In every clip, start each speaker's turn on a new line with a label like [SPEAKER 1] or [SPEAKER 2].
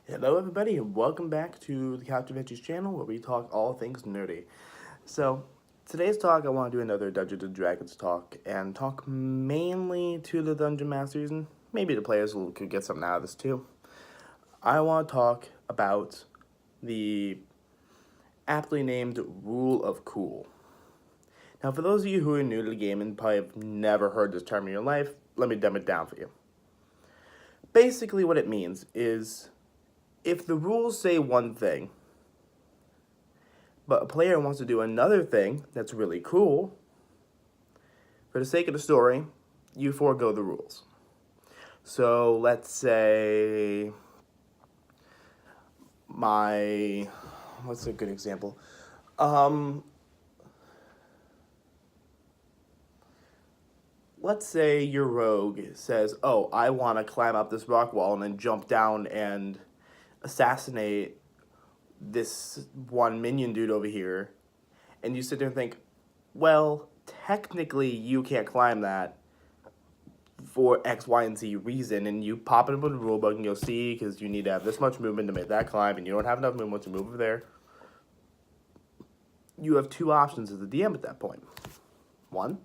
[SPEAKER 1] Hello, everybody, and welcome back to the Couch Adventures channel where we talk all things nerdy. So, today's talk, I want to do another Dungeons and Dragons talk and talk mainly to the Dungeon Masters, and maybe the players could get something out of this too. I want to talk about the aptly named Rule of Cool. Now, for those of you who are new to the game and probably have never heard this term in your life, let me dumb it down for you. Basically, what it means is if the rules say one thing, but a player wants to do another thing that's really cool, for the sake of the story, you forego the rules. So let's say what's a good example? Let's say your rogue says, "Oh, I want to climb up this rock wall and then jump down and assassinate this one minion dude over here," and you sit there and think, "Well, technically, you can't climb that for X, Y, and Z reason," and you pop it up in the rulebook and you'll see because you need to have this much movement to make that climb, and you don't have enough movement to move over there. You have two options as the DM at that point. One,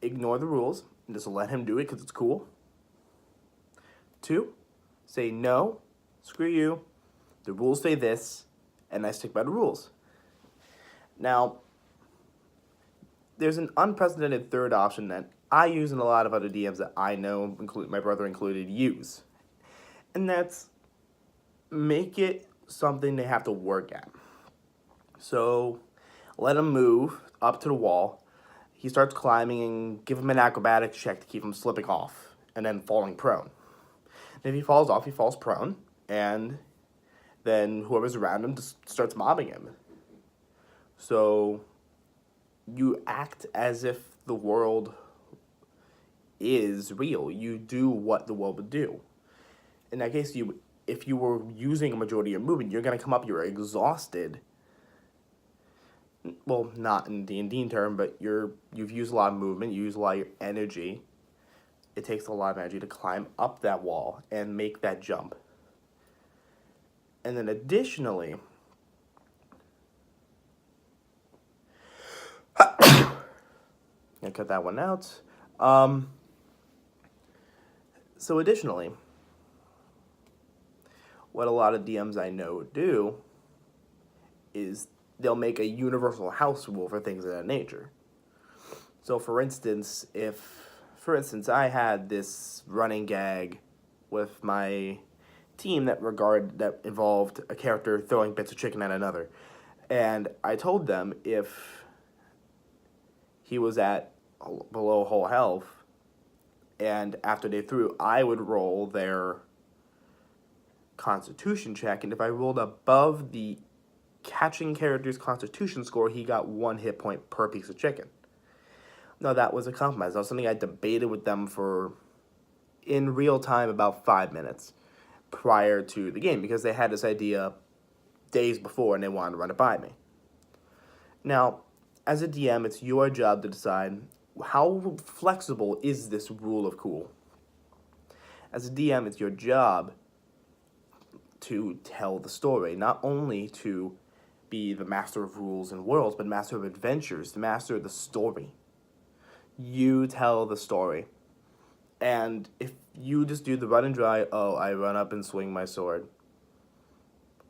[SPEAKER 1] ignore the rules and just let him do it because it's cool. Two, say no, screw you, the rules say this, and I stick by the rules. Now, there's an unprecedented third option that I use and a lot of other DMs that I know, my brother included, use. And that's make it something they have to work at. So let him move up to the wall. He starts climbing and give him an acrobatics check to keep him slipping off and then falling prone. And if he falls off, he falls prone, and then whoever's around him just starts mobbing him. So you act as if the world is real. You do what the world would do. In that case, if you were using a majority of your movement, you're gonna come up. You're exhausted. Well, not in D&D term, but you've used a lot of movement. You use a lot of your energy. It takes a lot of energy to climb up that wall and make that jump. And then additionally, I cut that one out. So additionally, what a lot of DMs I know do is they'll make a universal house rule for things of that nature. So for instance, I had this running gag with my team that involved a character throwing bits of chicken at another, and I told them if he was at below whole health, and after they threw, I would roll their Constitution check, and if I rolled above the catching character's Constitution score, he got 1 hit point per piece of chicken. Now, that was a compromise. That was something I debated with them for, in real time, about 5 minutes prior to the game, because they had this idea days before and they wanted to run it by me. Now, as a DM, it's your job to decide how flexible is this rule of cool. As a DM, it's your job to tell the story, not only to be the master of rules and worlds, but master of adventures, the master of the story. You tell the story. And if you just do the run and dry, oh, I run up and swing my sword.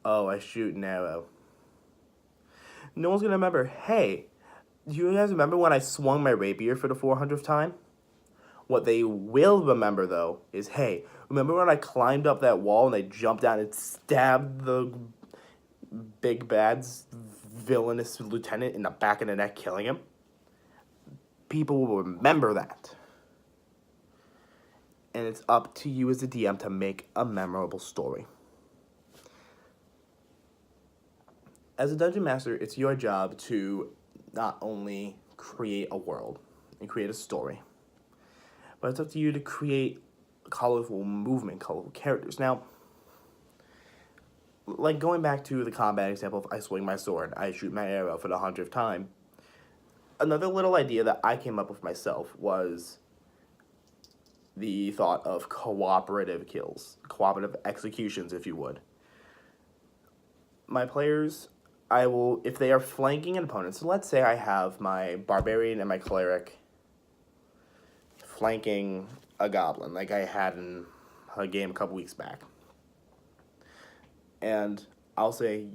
[SPEAKER 1] Oh, I shoot an arrow. No one's going to remember, hey, do you guys remember when I swung my rapier for the 400th time? What they will remember, though, is, hey, remember when I climbed up that wall and I jumped down and stabbed the big bad's villainous lieutenant in the back of the neck, killing him? People will remember that. And it's up to you as a DM to make a memorable story. As a dungeon master, it's your job to not only create a world and create a story, but it's up to you to create colorful movement, colorful characters. Now, like going back to the combat example, if I swing my sword, I shoot my arrow for the 100th time, another little idea that I came up with myself was the thought of cooperative kills, cooperative executions, if you would. My players, I will, if they are flanking an opponent, so let's say I have my barbarian and my cleric flanking a goblin, like I had in a game a couple weeks back. And I'll say,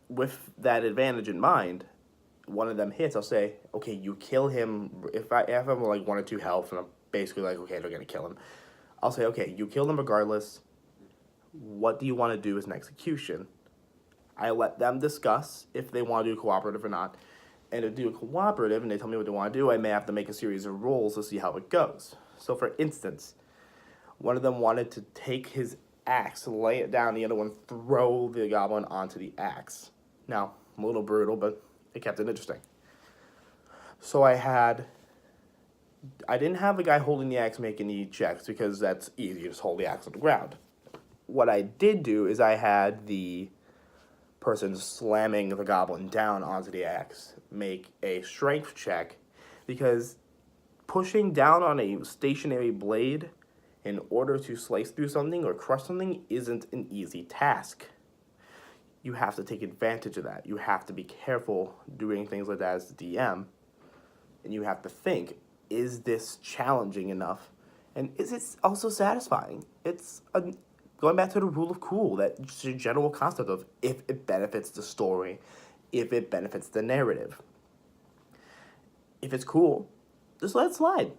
[SPEAKER 1] with that advantage in mind, one of them hits, I'll say, okay, you kill him. If I'm like 1 or 2 health, and I'm basically like, okay, they're gonna kill him, I'll say, okay, you kill them regardless. What do you want to do as an execution? I let them discuss if they want to do cooperative or not. And to do a cooperative, and they tell me what they want to do, I may have to make a series of rolls to see how it goes. So for instance, one of them wanted to take his axe, lay it down, the other one throw the goblin onto the axe. Now, a little brutal, but it kept it interesting. So I didn't have the guy holding the axe make any checks, because that's easy, you just hold the axe on the ground. What I did do is I had the person slamming the goblin down onto the axe make a strength check, because pushing down on a stationary blade in order to slice through something or crush something isn't an easy task. You have to take advantage of that. You have to be careful doing things like that as the DM, and you have to think, is this challenging enough? And is it also satisfying? Going back to the rule of cool, that general concept of if it benefits the story, if it benefits the narrative. If it's cool, just let it slide.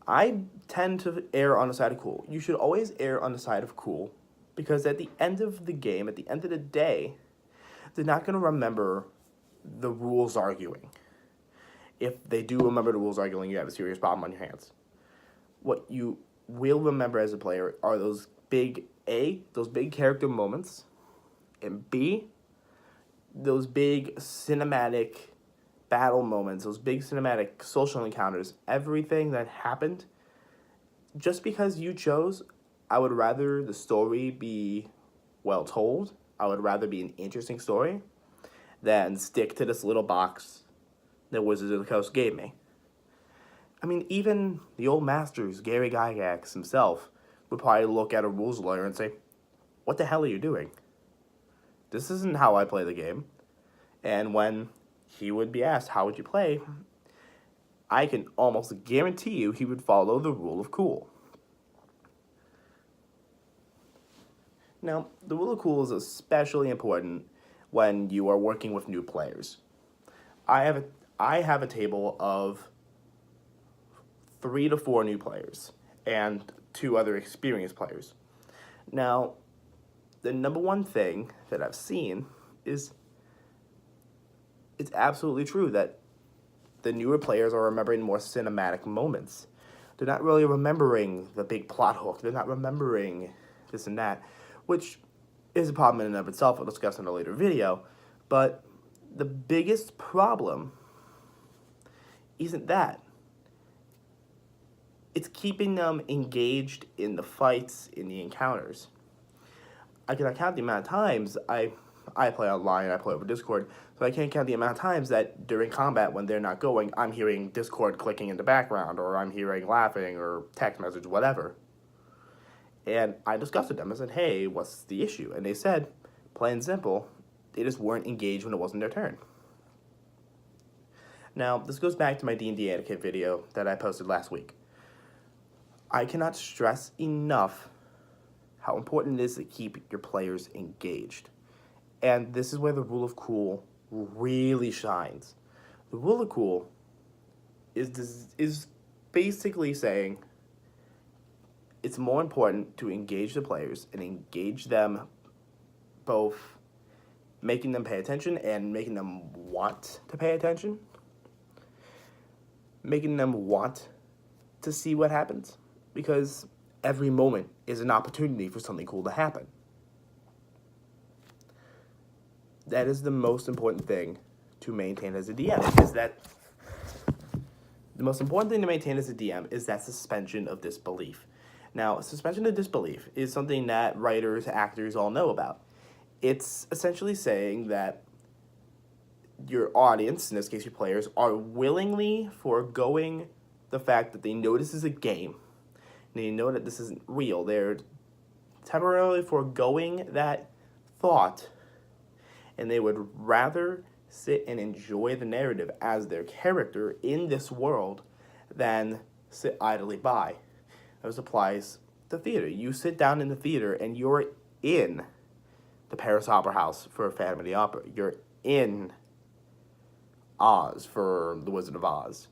[SPEAKER 1] I tend to err on the side of cool. You should always err on the side of cool, because at the end of the game, at the end of the day, they're not going to remember the rules arguing. If they do remember the rules arguing, you have a serious problem on your hands. What you will remember as a player are those big character moments, and B, those big cinematic battle moments, those big cinematic social encounters, everything that happened. Just because you chose, I would rather the story be well told, I would rather be an interesting story than stick to this little box that Wizards of the Coast gave me. I mean, even the old masters, Gary Gygax himself, would probably look at a rules lawyer and say, what the hell are you doing? This isn't how I play the game. And when he would be asked, how would you play? I can almost guarantee you he would follow the rule of cool. Now, the rule of cool is especially important when you are working with new players. I have a table of 3 to 4 new players and 2 other experienced players. Now, the number one thing that I've seen is it's absolutely true that the newer players are remembering more cinematic moments. They're not really remembering the big plot hook. They're not remembering this and that, which is a problem in and of itself. I'll discuss in a later video. But the biggest problem isn't that. It's keeping them engaged in the fights, in the encounters. I cannot count the amount of times I play online, I play over Discord, so I can't count the amount of times that during combat, when they're not going, I'm hearing Discord clicking in the background, or I'm hearing laughing, or text message, whatever. And I discussed with them. I said, hey, what's the issue? And they said, plain and simple, they just weren't engaged when it wasn't their turn. Now, this goes back to my D&D etiquette video that I posted last week. I cannot stress enough how important it is to keep your players engaged. And this is where the rule of cool really shines. The rule of cool is basically saying it's more important to engage the players and engage them, both making them pay attention and making them want to pay attention, making them want to see what happens, because every moment is an opportunity for something cool to happen. That is the most important thing to maintain as a DM, is that the most important thing to maintain as a DM is that suspension of disbelief. Now, suspension of disbelief is something that writers, actors all know about. It's essentially saying that your audience, in this case your players, are willingly foregoing the fact that they know this is a game, They know that this isn't real. They're temporarily foregoing that thought, and they would rather sit and enjoy the narrative as their character in this world than sit idly by. This applies to theater. You sit down in the theater and you're in the Paris Opera House for Phantom of the Opera. You're in Oz for The Wizard of Oz.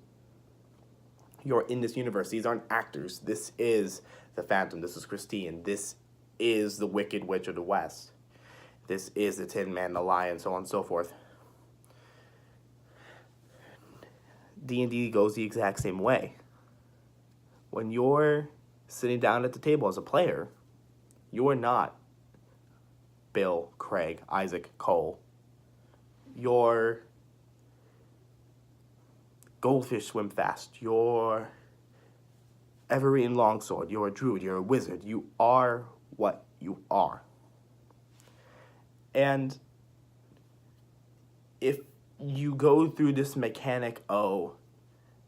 [SPEAKER 1] You're in this universe. These aren't actors. This is the Phantom. This is Christine. This is the Wicked Witch of the West. This is the Tin Man, the Lion, so on and so forth. D&D goes the exact same way. When you're sitting down at the table as a player, you're not Bill, Craig, Isaac, Cole. You're Goldfish Swim Fast. You're Everett Longsword. You're a druid. You're a wizard. You are what you are. And if you go through this mechanic, oh,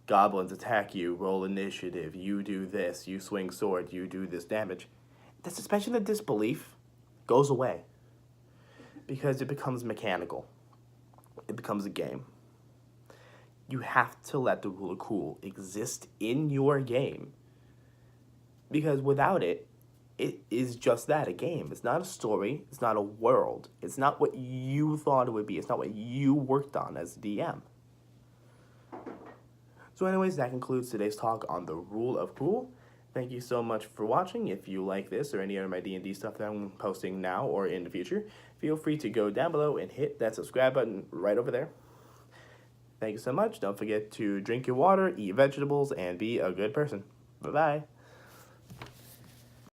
[SPEAKER 1] goblins attack you, roll initiative, you do this, you swing sword, you do this damage, the suspension of disbelief goes away because it becomes mechanical. It becomes a game. You have to let the rule of cool exist in your game, because without it, it is just that, a game. It's not a story. It's not a world. It's not what you thought it would be. It's not what you worked on as a DM. So anyways, that concludes today's talk on the rule of cool. Thank you so much for watching. If you like this or any other of my D&D stuff that I'm posting now or in the future, feel free to go down below and hit that subscribe button right over there. Thank you so much. Don't forget to drink your water, eat vegetables, and be a good person. Bye-bye.